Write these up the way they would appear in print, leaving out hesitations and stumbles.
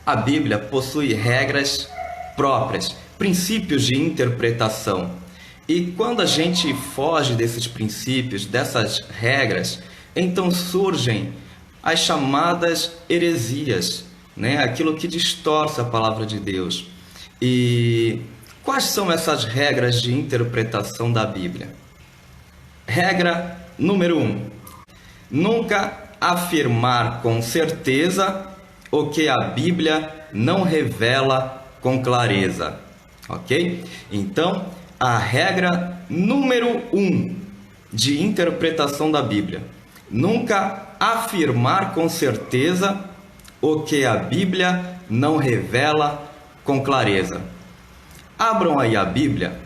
a Bíblia possui regras próprias, princípios de interpretação. E quando a gente foge desses princípios, dessas regras, então surgem as chamadas heresias, né? Aquilo que distorce a palavra de Deus. E quais são essas regras de interpretação da Bíblia? Regra número 1. Nunca afirmar com certeza o que a Bíblia não revela com clareza. Ok? Então, a regra número 1 de interpretação da Bíblia: nunca afirmar com certeza o que a Bíblia não revela com clareza. Abram aí a Bíblia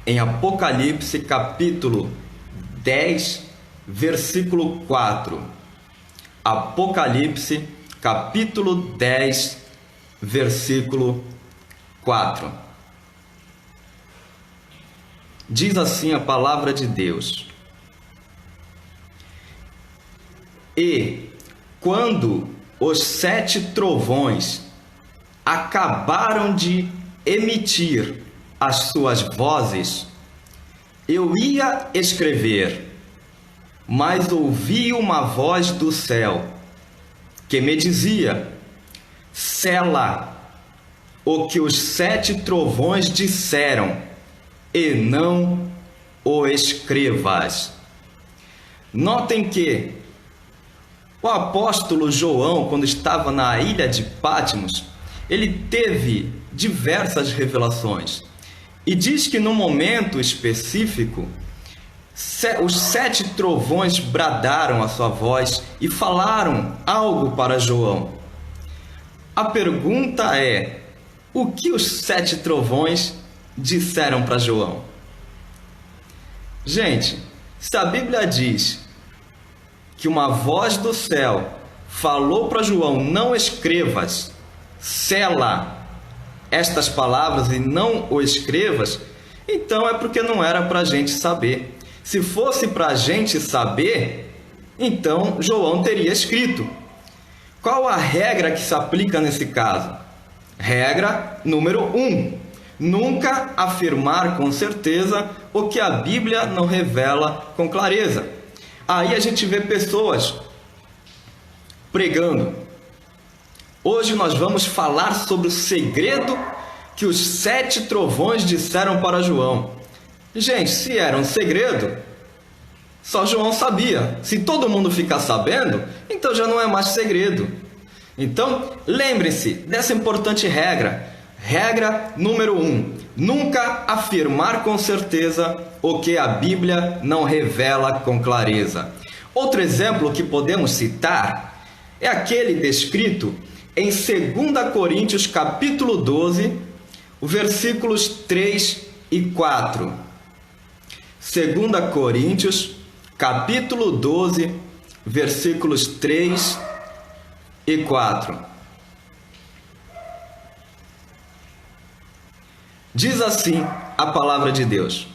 em Apocalipse capítulo 10, versículo 4. Apocalipse capítulo 10, versículo 4. Diz assim a palavra de Deus: E quando os 7 trovões acabaram de emitir as suas vozes, eu ia escrever, mas ouvi uma voz do céu que me dizia: sela o que os 7 trovões disseram e não o escrevas. Notem que o apóstolo João, quando estava na ilha de Patmos, ele teve diversas revelações. E diz que no momento específico, os 7 trovões bradaram a sua voz e falaram algo para João. A pergunta é: o que os 7 trovões disseram para João? Gente, se a Bíblia diz que uma voz do céu falou para João: não escrevas, sela estas palavras e não o escrevas, então é porque não era para a gente saber. Se fosse para a gente saber, então João teria escrito. Qual a regra que se aplica nesse caso? Regra número 1. Nunca afirmar com certeza o que a Bíblia não revela com clareza. Aí a gente vê pessoas pregando: hoje nós vamos falar sobre o segredo que os 7 trovões disseram para João. Gente, se era um segredo, só João sabia. Se todo mundo ficar sabendo, então já não é mais segredo. Então, lembre-se dessa importante regra. Regra número 1. Nunca afirmar com certeza o que a Bíblia não revela com clareza. Outro exemplo que podemos citar é aquele descrito em 2 Coríntios capítulo 12, versículos 3 e 4. 2 Coríntios capítulo 12, versículos 3 e 4. Diz assim a palavra de Deus: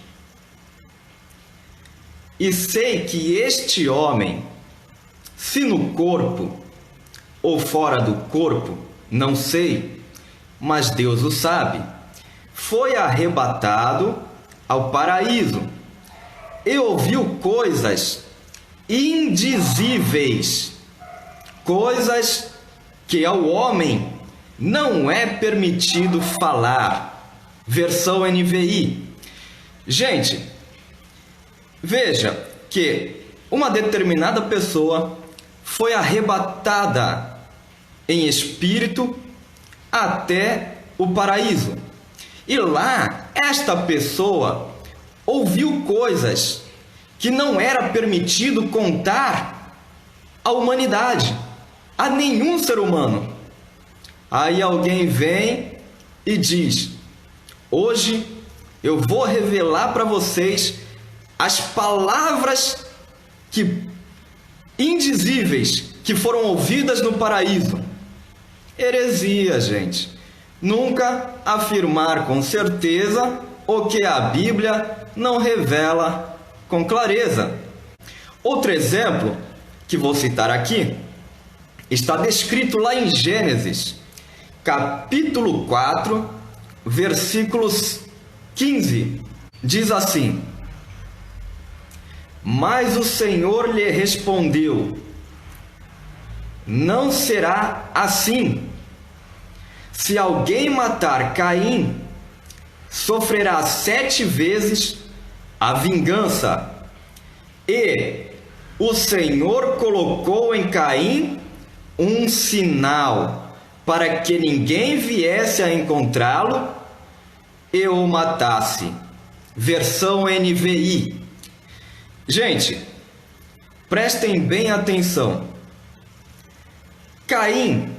E sei que este homem, se no corpo ou fora do corpo, não sei, mas Deus o sabe, foi arrebatado ao paraíso e ouviu coisas indizíveis, coisas que ao homem não é permitido falar. Versão NVI. Gente, veja que uma determinada pessoa foi arrebatada em espírito até o paraíso. E lá, esta pessoa ouviu coisas que não era permitido contar à humanidade, a nenhum ser humano. Aí alguém vem e diz: hoje eu vou revelar para vocês as palavras indizíveis que foram ouvidas no paraíso. Heresia, gente. Nunca afirmar com certeza o que a Bíblia não revela com clareza. Outro exemplo que vou citar aqui está descrito lá em Gênesis, capítulo 4, versículos 15, diz assim: Mas o Senhor lhe respondeu: Não será assim. Se alguém matar Caim, sofrerá 7 vezes a vingança. E o Senhor colocou em Caim um sinal, para que ninguém viesse a encontrá-lo e o matasse. Versão NVI. Gente, prestem bem atenção. Caim,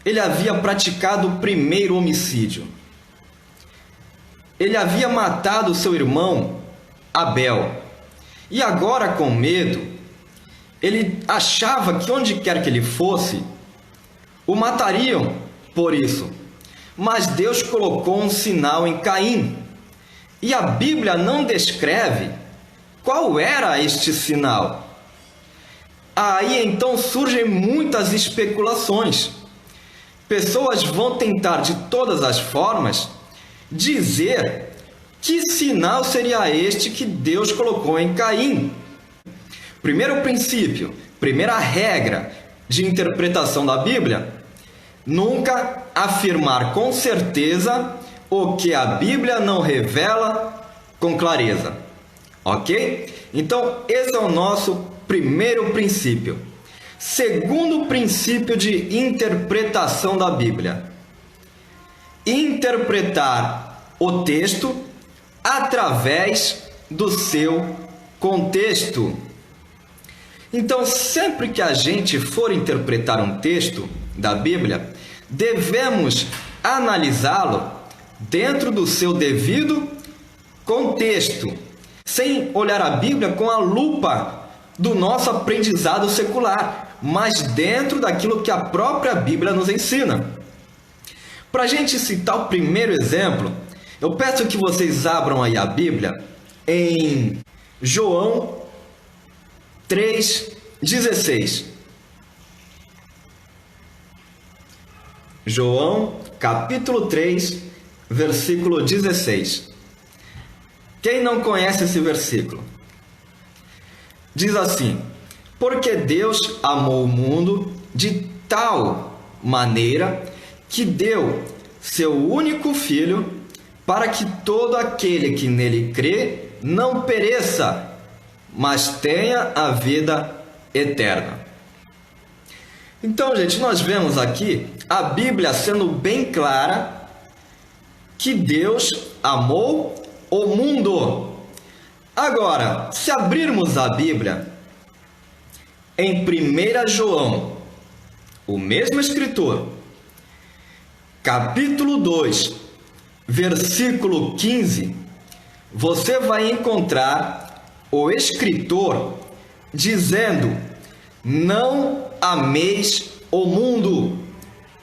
ele havia praticado o primeiro homicídio. Ele havia matado seu irmão Abel. E agora, com medo, ele achava que onde quer que ele fosse, o matariam por isso. Mas Deus colocou um sinal em Caim. E a Bíblia não descreve qual era este sinal. Aí então surgem muitas especulações. Pessoas vão tentar de todas as formas dizer que sinal seria este que Deus colocou em Caim. Primeiro princípio, primeira regra de interpretação da Bíblia: nunca afirmar com certeza o que a Bíblia não revela com clareza. Ok? Então, esse é o nosso primeiro princípio. Segundo princípio de interpretação da Bíblia: interpretar o texto através do seu contexto. Então, sempre que a gente for interpretar um texto da Bíblia, devemos analisá-lo dentro do seu devido contexto, sem olhar a Bíblia com a lupa do nosso aprendizado secular, mas dentro daquilo que a própria Bíblia nos ensina. Para a gente citar o primeiro exemplo, eu peço que vocês abram aí a Bíblia em João 3,16. João, capítulo 3, versículo 16. Quem não conhece esse versículo? Diz assim: Porque Deus amou o mundo de tal maneira que deu seu único Filho, para que todo aquele que nele crê não pereça, mas tenha a vida eterna. Então, gente, nós vemos aqui a Bíblia sendo bem clara que Deus amou o mundo. Agora, se abrirmos a Bíblia em 1 João, o mesmo escritor, capítulo 2, versículo 15, você vai encontrar o escritor dizendo: Não ameis o mundo,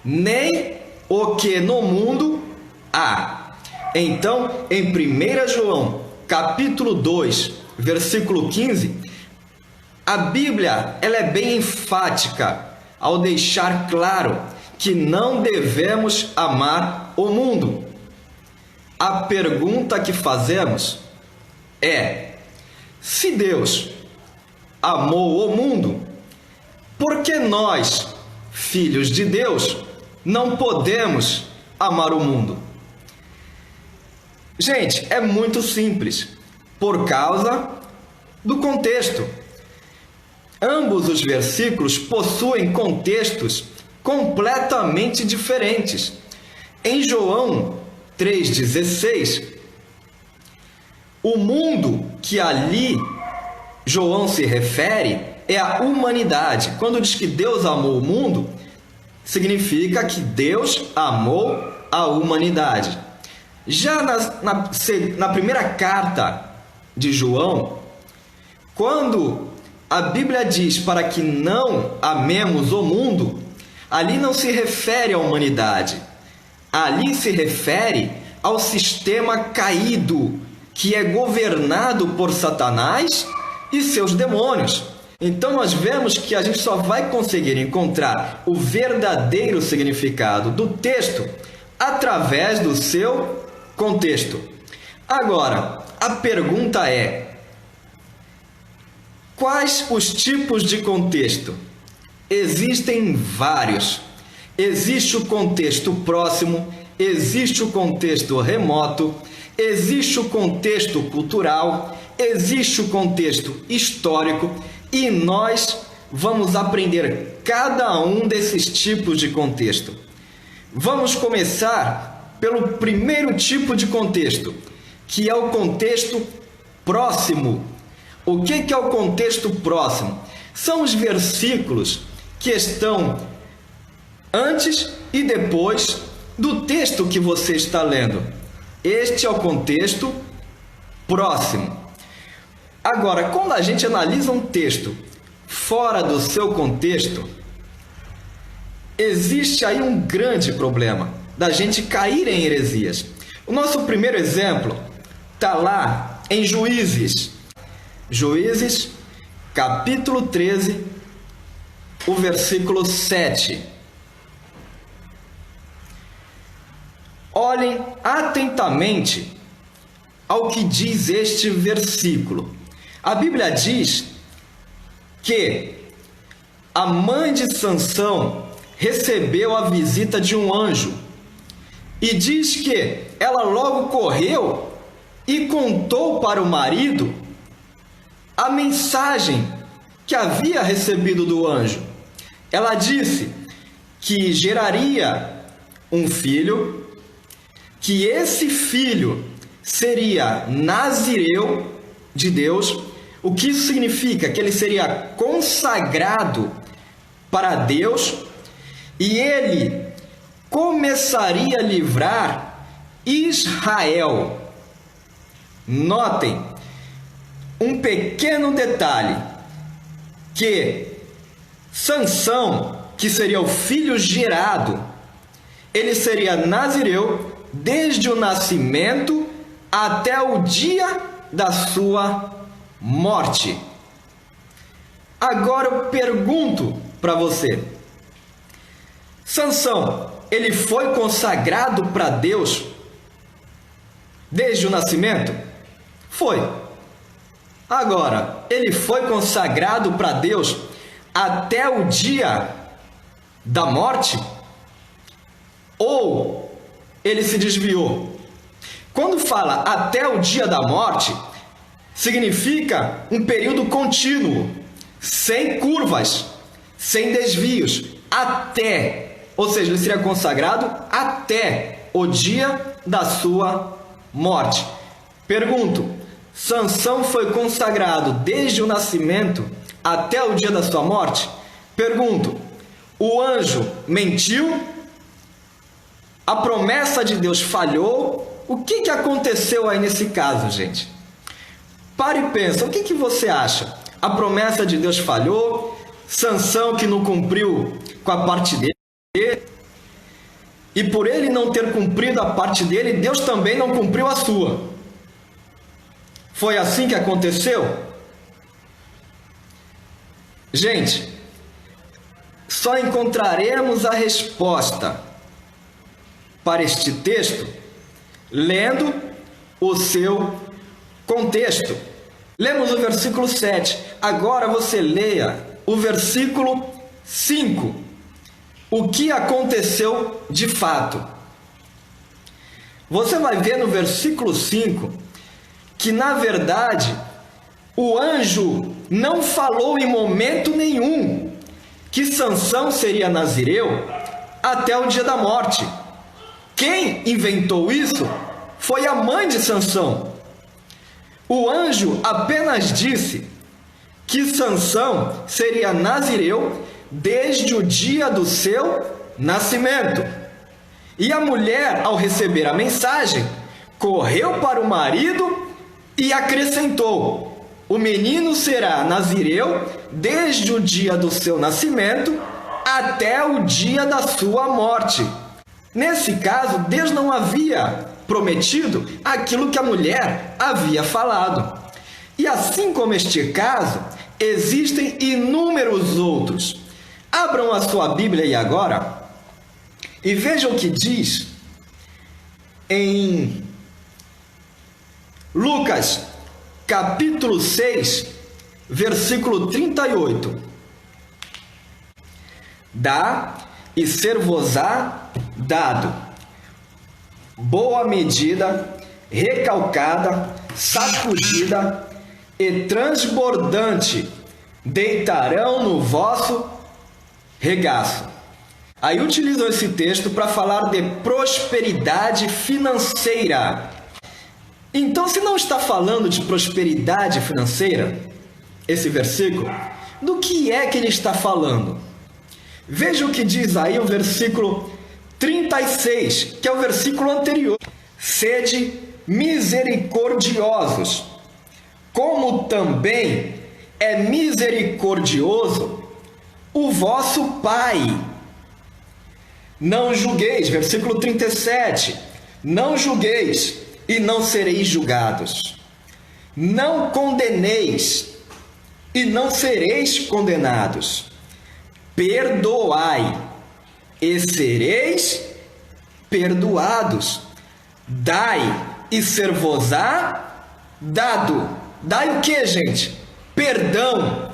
nem o que no mundo há. Então, em 1 João, capítulo 2, versículo 15, a Bíblia ela é bem enfática ao deixar claro que não devemos amar o mundo. A pergunta que fazemos é: se Deus amou o mundo, por que nós, filhos de Deus, não podemos amar o mundo? Gente, é muito simples, por causa do contexto. Ambos os versículos possuem contextos completamente diferentes. Em João 3,16, o mundo que ali João se refere é a humanidade. Quando diz que Deus amou o mundo, significa que Deus amou a humanidade. Já na primeira carta de João, quando a Bíblia diz para que não amemos o mundo, ali não se refere à humanidade. Ali se refere ao sistema caído, que é governado por Satanás e seus demônios. Então nós vemos que a gente só vai conseguir encontrar o verdadeiro significado do texto através do seu contexto. Agora, a pergunta é: quais os tipos de contexto? Existem vários. Existe o contexto próximo, existe o contexto remoto, existe o contexto cultural, existe o contexto histórico, e nós vamos aprender cada um desses tipos de contexto. Vamos começar pelo primeiro tipo de contexto, que é o contexto próximo. O que é o contexto próximo? São os versículos que estão antes e depois do texto que você está lendo. Este é o contexto próximo. Agora, quando a gente analisa um texto fora do seu contexto, existe aí um grande problema da gente cair em heresias. O nosso primeiro exemplo está lá em Juízes. Juízes, capítulo 13, o versículo 7. Olhem atentamente ao que diz este versículo. A Bíblia diz que a mãe de Sansão recebeu a visita de um anjo e diz que ela logo correu e contou para o marido a mensagem que havia recebido do anjo. Ela disse que geraria um filho, que esse filho seria nazireu de Deus. O que isso significa? Que ele seria consagrado para Deus e ele começaria a livrar Israel. Notem um pequeno detalhe, que Sansão, que seria o filho gerado, ele seria nazireu desde o nascimento até o dia da sua morte. Agora eu pergunto para você: Sansão, ele foi consagrado para Deus desde o nascimento? Foi. Agora, ele foi consagrado para Deus até o dia da morte? Ou ele se desviou? Quando fala até o dia da morte, significa um período contínuo, sem curvas, sem desvios, até, ou seja, ele seria consagrado até o dia da sua morte. Pergunto: Sansão foi consagrado desde o nascimento até o dia da sua morte? Pergunto: o anjo mentiu? A promessa de Deus falhou? O que aconteceu aí nesse caso, gente? Pare e pensa, o que você acha? A promessa de Deus falhou? Sansão que não cumpriu com a parte dele? E por ele não ter cumprido a parte dele, Deus também não cumpriu a sua. Foi assim que aconteceu? Gente, só encontraremos a resposta para este texto lendo o seu contexto. Lemos o versículo 7. Agora você leia o versículo 5. O que aconteceu de fato? Você vai ver no versículo 5 que, na verdade, o anjo não falou em momento nenhum que Sansão seria nazireu até o dia da morte. Quem inventou isso foi a mãe de Sansão. O anjo apenas disse que Sansão seria nazireu desde o dia do seu nascimento. E a mulher, ao receber a mensagem, correu para o marido e acrescentou: o menino será nazireu desde o dia do seu nascimento até o dia da sua morte. Nesse caso, Deus não havia prometido aquilo que a mulher havia falado. E assim como este caso, existem inúmeros outros. Abram a sua Bíblia aí agora e vejam o que diz em Lucas, capítulo 6, versículo 38. Dá e ser-vos-á dado, boa medida, recalcada, sacudida e transbordante, deitarão no vosso regaço. Aí utilizam esse texto para falar de prosperidade financeira. Então, se não está falando de prosperidade financeira, esse versículo, do que é que ele está falando? Veja o que diz aí o versículo 36, que é o versículo anterior. Sede misericordiosos, como também é misericordioso o vosso Pai. Não julgueis, versículo 37, não julgueis e não sereis julgados. Não condeneis e não sereis condenados. Perdoai e sereis perdoados. Dai e ser-vos-á dado. Dai o que, gente? Perdão.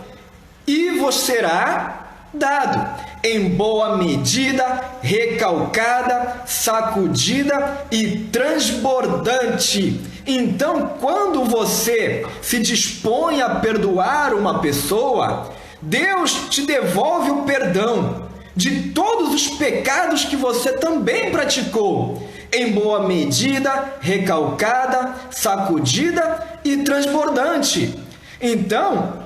E vos será dado. Em boa medida, recalcada, sacudida e transbordante. Então, quando você se dispõe a perdoar uma pessoa, Deus te devolve o perdão de todos os pecados que você também praticou. Em boa medida, recalcada, sacudida e transbordante. Então,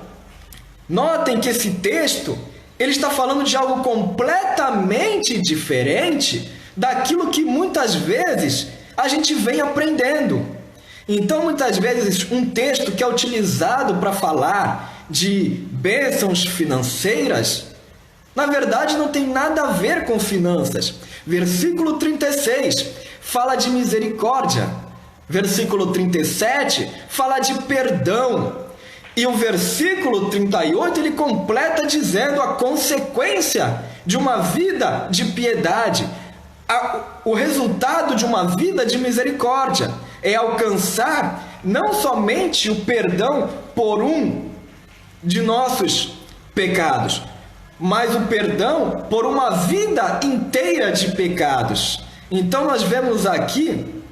notem que esse texto, ele está falando de algo completamente diferente daquilo que muitas vezes a gente vem aprendendo. Então, muitas vezes, um texto que é utilizado para falar de bênçãos financeiras, na verdade não tem nada a ver com finanças. Versículo 36 fala de misericórdia. Versículo 37 fala de perdão. E o versículo 38, ele completa dizendo a consequência de uma vida de piedade. O resultado de uma vida de misericórdia é alcançar não somente o perdão por um de nossos pecados, mas o perdão por uma vida inteira de pecados. Então nós vemos aqui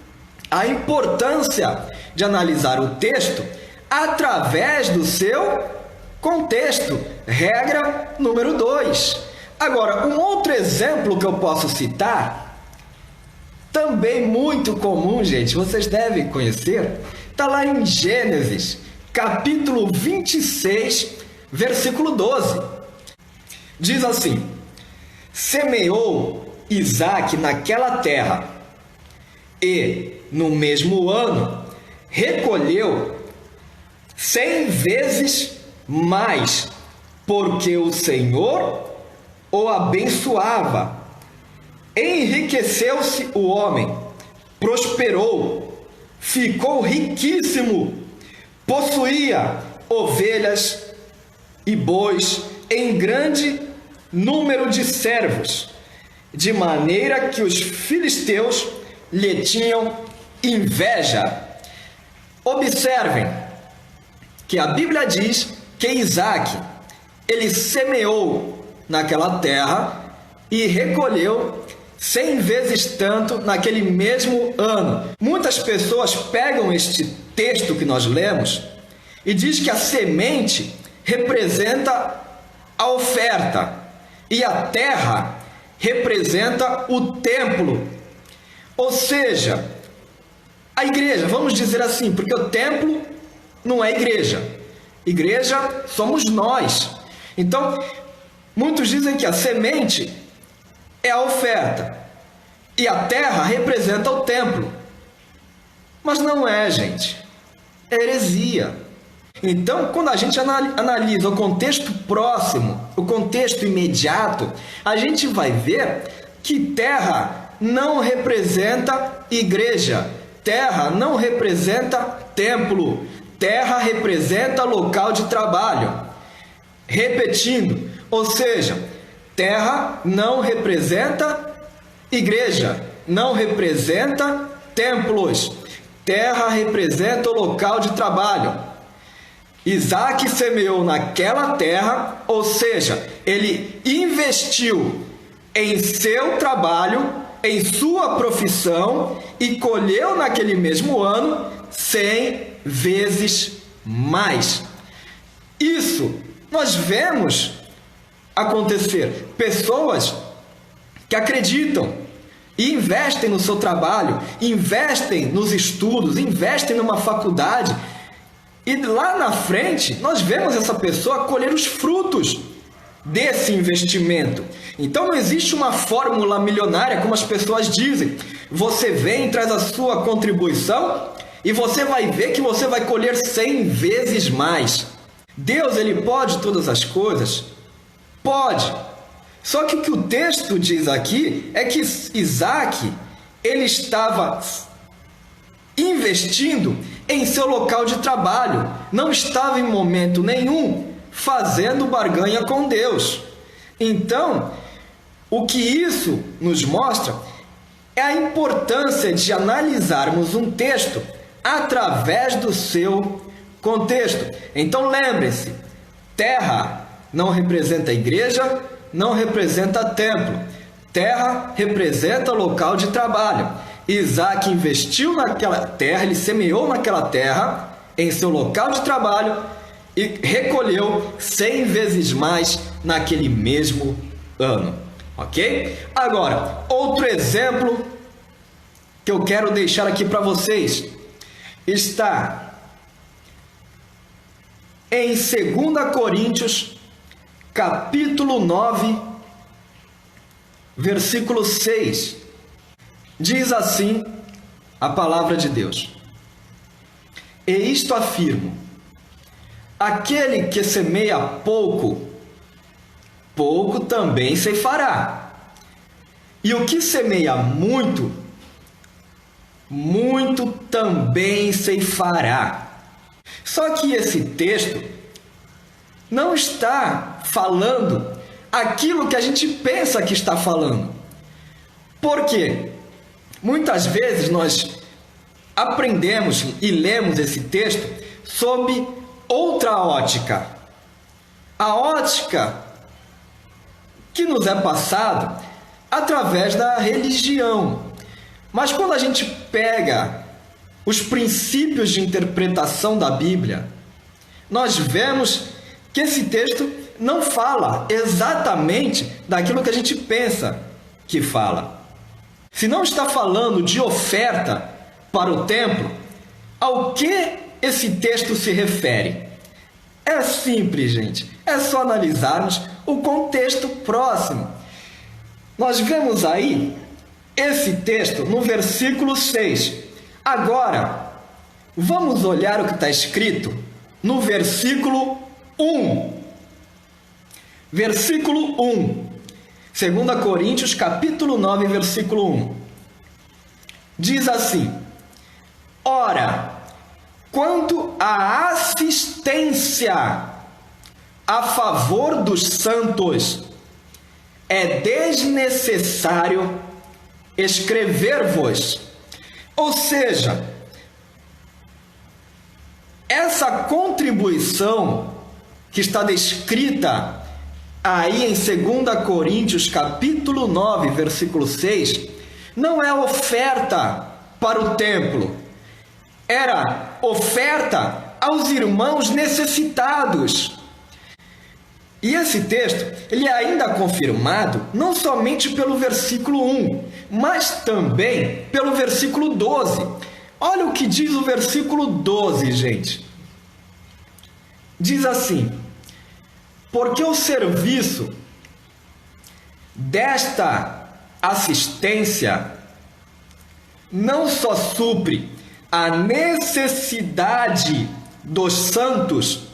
a importância de analisar o texto através do seu contexto. Regra número 2. Agora, um outro exemplo que eu posso citar, também muito comum, gente, vocês devem conhecer, está lá em Gênesis, capítulo 26, versículo 12. Diz assim: semeou Isaque naquela terra, e no mesmo ano recolheu 100 vezes mais, porque o Senhor o abençoava. Enriqueceu-se o homem, prosperou, ficou riquíssimo, possuía ovelhas e bois em grande número de servos, de maneira que os filisteus lhe tinham inveja. Observem que a Bíblia diz que Isaque, ele semeou naquela terra e recolheu 100 vezes tanto naquele mesmo ano. Muitas pessoas pegam este texto que nós lemos e diz que a semente representa a oferta e a terra representa o templo. Ou seja, a igreja, vamos dizer assim, porque o templo não é igreja. Igreja somos nós. Então, muitos dizem que a semente é a oferta e a terra representa o templo. Mas não é, gente. É heresia. Então, quando a gente analisa o contexto próximo, o contexto imediato, a gente vai ver que terra não representa igreja. Terra não representa templo. Terra representa local de trabalho. repetindo, ou seja, terra não representa igreja, não representa templos. Terra representa o local de trabalho. Isaac semeou naquela terra, ou seja, ele investiu em seu trabalho, em sua profissão e colheu naquele mesmo ano 100 vezes mais. Isso nós vemos acontecer. Pessoas que acreditam e investem no seu trabalho, investem nos estudos, investem numa faculdade, e lá na frente nós vemos essa pessoa colher os frutos desse investimento. Então não existe uma fórmula milionária, como as pessoas dizem. Você vem, traz a sua contribuição e você vai ver que você vai colher 100 vezes mais. Deus, ele pode todas as coisas? Pode. Só que o que o texto diz aqui é que Isaac, ele estava investindo em seu local de trabalho, não estava em momento nenhum fazendo barganha com Deus. Então, o que isso nos mostra é a importância de analisarmos um texto através do seu contexto. Então, lembre-se, terra não representa igreja, não representa templo. Terra representa local de trabalho. Isaac investiu naquela terra, ele semeou naquela terra, em seu local de trabalho, e recolheu 100 vezes mais naquele mesmo ano. Ok? Agora, outro exemplo que eu quero deixar aqui para vocês está em 2 Coríntios, capítulo 9, versículo 6. Diz assim a palavra de Deus: E isto afirmo, aquele que semeia pouco, pouco também ceifará. E o que semeia muito, muito também ceifará. Só que esse texto não está falando aquilo que a gente pensa que está falando. Por quê? Muitas vezes nós aprendemos e lemos esse texto sob outra ótica. A ótica que nos é passada através da religião. Mas quando a gente pega os princípios de interpretação da Bíblia, nós vemos que esse texto não fala exatamente daquilo que a gente pensa que fala. Se não está falando de oferta para o templo, ao que esse texto se refere? É simples, gente. É só analisarmos o contexto próximo. Nós vemos aí esse texto no versículo 6. Agora, vamos olhar o que está escrito no versículo 1. Versículo 1. 2 Coríntios, capítulo 9, versículo 1. Diz assim: Ora, quanto à assistência a favor dos santos, é desnecessário escrever-vos. Ou seja, essa contribuição que está descrita aí em 2 Coríntios, capítulo 9, versículo 6, não é oferta para o templo, era oferta aos irmãos necessitados. E esse texto, ele é ainda confirmado não somente pelo versículo 1, mas também pelo versículo 12. Olha o que diz o versículo 12, gente. Diz assim: porque o serviço desta assistência não só supre a necessidade dos santos,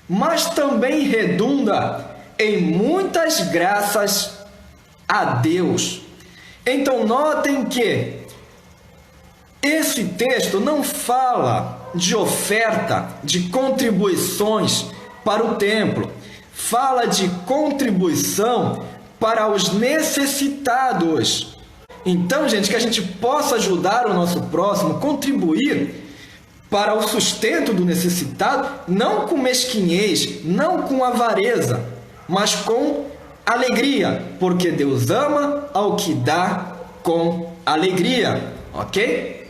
mas também redunda em muitas graças a Deus. Então notem que esse texto não fala de oferta, de contribuições para o templo. fala de contribuição para os necessitados. Então, gente, que a gente possa ajudar o nosso próximo, contribuir para o sustento do necessitado, não com mesquinhez, não com avareza, mas com alegria, porque Deus ama ao que dá com alegria, ok?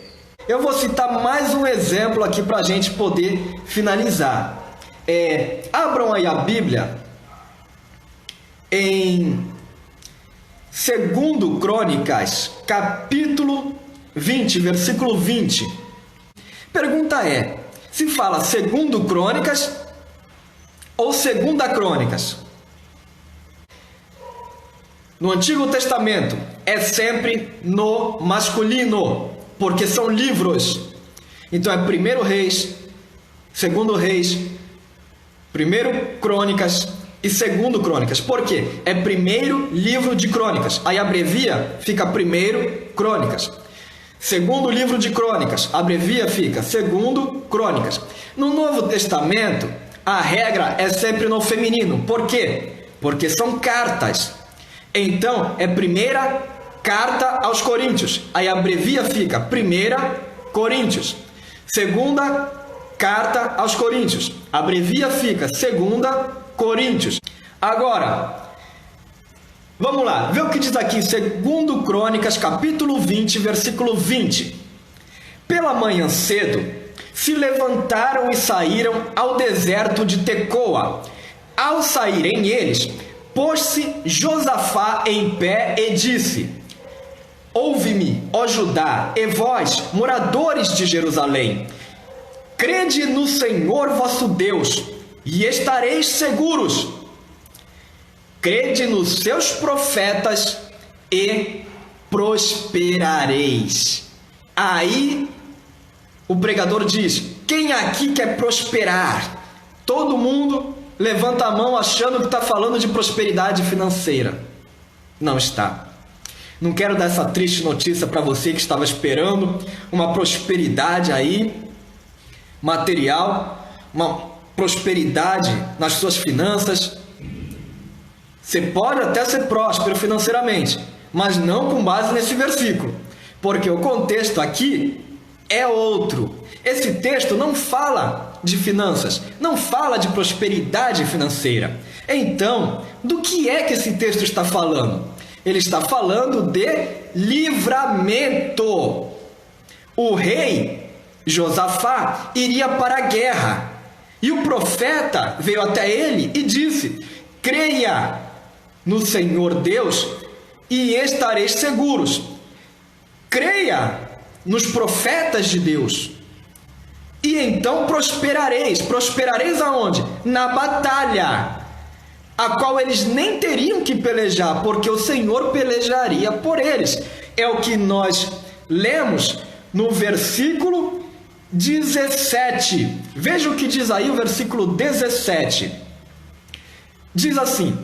Eu vou citar mais um exemplo aqui para a gente poder finalizar. Abram aí a Bíblia em 2 Crônicas, capítulo 20, versículo 20. Pergunta se fala 2 Crônicas ou 2 Crônicas? No Antigo Testamento é sempre no masculino, porque são livros. Então é 1 Reis, 2 Reis, 1 Crônicas e 2 Crônicas. Por quê? É primeiro livro de Crônicas. Aí abrevia, fica 1 Crônicas. Segundo livro de Crônicas, abrevia, fica 2 Crônicas. No Novo Testamento, a regra é sempre no feminino. Por quê? Porque são cartas. Então, é primeira carta aos Coríntios. Aí abrevia, fica 1 Coríntios. Segunda carta aos Coríntios. Abrevia, fica 2 Coríntios. Agora, vamos lá, vê o que diz aqui, 2 Crônicas, capítulo 20, versículo 20. Pela manhã cedo, se levantaram e saíram ao deserto de Tecoa. Ao saírem eles, pôs-se Josafá em pé e disse: ouve-me, ó Judá, e vós, moradores de Jerusalém, crede no Senhor vosso Deus, e estareis seguros. Crede nos seus profetas e prosperareis. Aí o pregador diz: quem aqui quer prosperar? Todo mundo levanta a mão achando que está falando de prosperidade financeira. Não está. Não quero dar essa triste notícia para você que estava esperando uma prosperidade aí, material, uma prosperidade nas suas finanças. Você pode até ser próspero financeiramente, mas não com base nesse versículo, porque o contexto aqui é outro. Esse texto não fala de finanças, não fala de prosperidade financeira. Então, do que é que esse texto está falando? Ele está falando de livramento. O rei Josafá iria para a guerra, e o profeta veio até ele e disse: creia no Senhor Deus e estareis seguros. Creia nos profetas de Deus e então prosperareis. Prosperareis aonde? Na batalha, a qual eles nem teriam que pelejar, porque o Senhor pelejaria por eles. É o que nós lemos no versículo 17. Veja o que diz aí o versículo 17. Diz assim: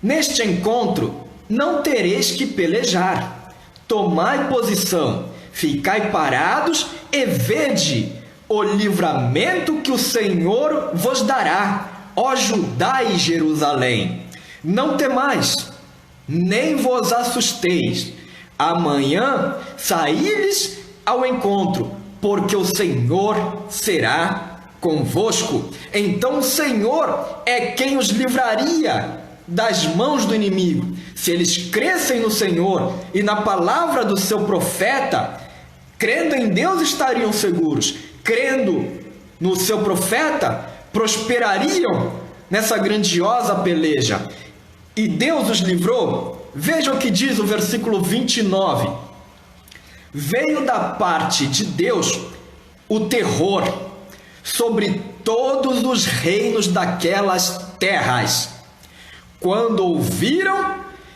neste encontro não tereis que pelejar. Tomai posição, ficai parados e vede o livramento que o Senhor vos dará, ó Judá e Jerusalém. Não temais, nem vos assusteis. Amanhã saí-lhes ao encontro, porque o Senhor será convosco. Então o Senhor é quem os livraria das mãos do inimigo. Se eles crescem no Senhor e na palavra do seu profeta, crendo em Deus, estariam seguros. Crendo no seu profeta, prosperariam nessa grandiosa peleja. E Deus os livrou. Veja o que diz o versículo 29. Veio da parte de Deus o terror sobre todos os reinos daquelas terras, quando ouviram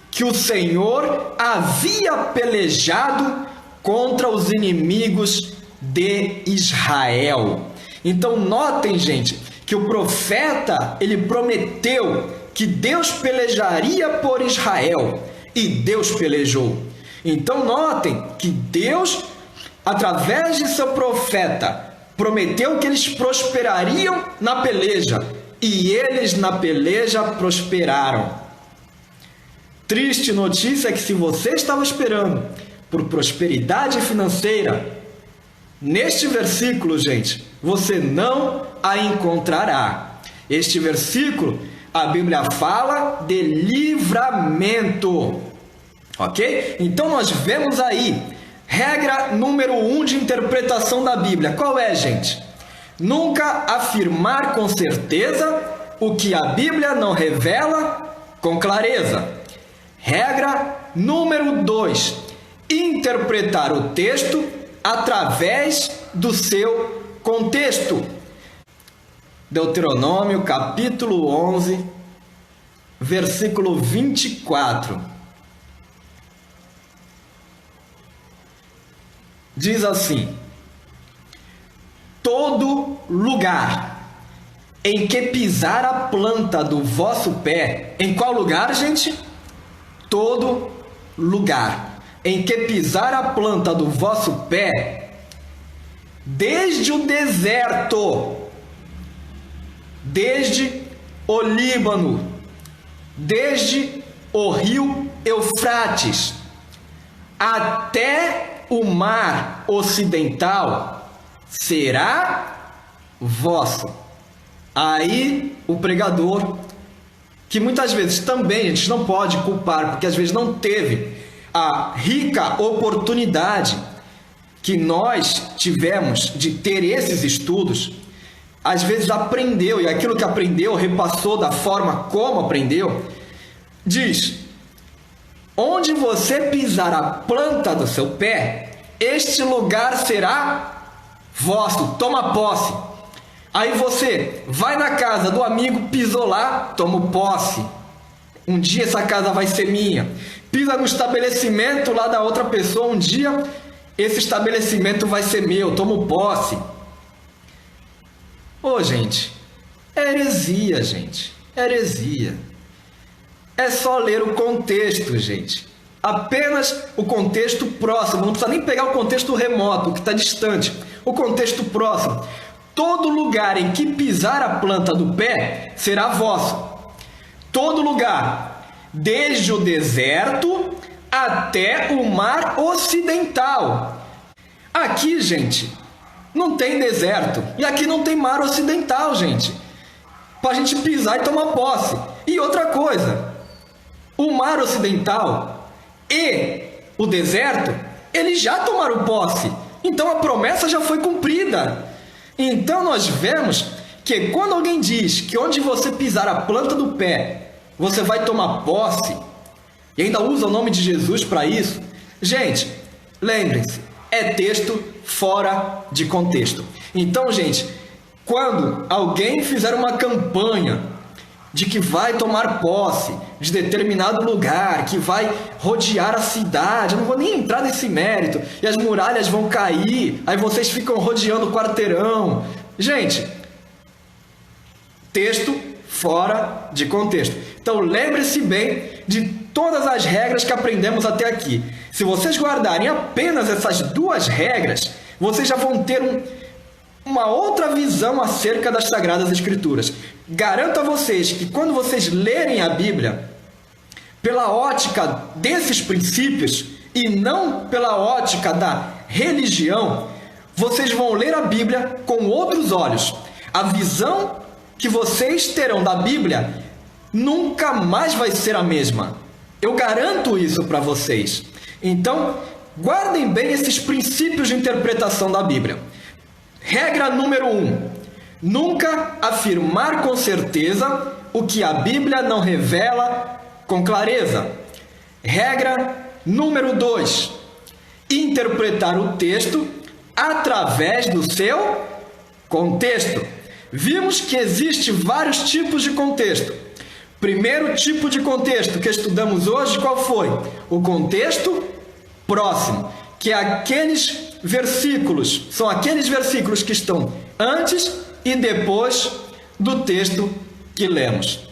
que o Senhor havia pelejado contra os inimigos de Israel. Então notem, gente, que o profeta, ele prometeu que Deus pelejaria por Israel, e Deus pelejou. Então notem que Deus, através de seu profeta, prometeu que eles prosperariam na peleja, e eles na peleja prosperaram. Triste notícia é que se você estava esperando por prosperidade financeira, neste versículo, gente, você não a encontrará. Este versículo, a Bíblia fala de livramento, ok? Então nós vemos aí, regra número 1 de interpretação da Bíblia. Qual é, gente? Nunca afirmar com certeza o que a Bíblia não revela com clareza. Regra número 2. Interpretar o texto através do seu contexto. Deuteronômio, capítulo 11, versículo 24. Diz assim: todo lugar em que pisar a planta do vosso pé. Em qual lugar, gente? Todo lugar em que pisar a planta do vosso pé, desde o deserto, desde o Líbano, desde o rio Eufrates, até o mar ocidental, será vosso. Aí o pregador, que muitas vezes também a gente não pode culpar, porque às vezes não teve a rica oportunidade que nós tivemos de ter esses estudos, às vezes aprendeu, e aquilo que aprendeu repassou da forma como aprendeu, diz: onde você pisar a planta do seu pé, este lugar será vosso, toma posse. Aí você vai na casa do amigo, pisou lá, toma posse. Um dia essa casa vai ser minha. Pisa no estabelecimento lá da outra pessoa, um dia esse estabelecimento vai ser meu, tomo posse. Ô, gente, é heresia, gente. É heresia. É só ler o contexto, gente. Apenas o contexto próximo. Não precisa nem pegar o contexto remoto, que está distante. O contexto próximo. Todo lugar em que pisar a planta do pé será vosso. Todo lugar, desde o deserto até o mar ocidental. Aqui, gente, não tem deserto. E aqui não tem mar ocidental, gente. Para a gente pisar e tomar posse. E outra coisa, o mar ocidental e o deserto, eles já tomaram posse. Então a promessa já foi cumprida. Então nós vemos que quando alguém diz que onde você pisar a planta do pé, você vai tomar posse, e ainda usa o nome de Jesus para isso, gente, lembrem-se, é texto fora de contexto. Então, gente, quando alguém fizer uma campanha de que vai tomar posse de determinado lugar, que vai rodear a cidade, eu não vou nem entrar nesse mérito, e as muralhas vão cair, aí vocês ficam rodeando o quarteirão. Gente, texto fora de contexto. Então lembre-se bem de todas as regras que aprendemos até aqui. Se vocês guardarem apenas essas duas regras, vocês já vão ter uma outra visão acerca das Sagradas Escrituras. Garanto a vocês que quando vocês lerem a Bíblia pela ótica desses princípios e não pela ótica da religião, vocês vão ler a Bíblia com outros olhos. A visão que vocês terão da Bíblia nunca mais vai ser a mesma. Eu garanto isso para vocês. Então, guardem bem esses princípios de interpretação da Bíblia. Regra número 1. Nunca afirmar com certeza o que a Bíblia não revela com clareza. Regra número 2. Interpretar o texto através do seu contexto. Vimos que existe vários tipos de contexto. Primeiro tipo de contexto que estudamos hoje, qual foi? O contexto próximo, que é aqueles versículos, são aqueles versículos que estão antes e depois do texto que lemos.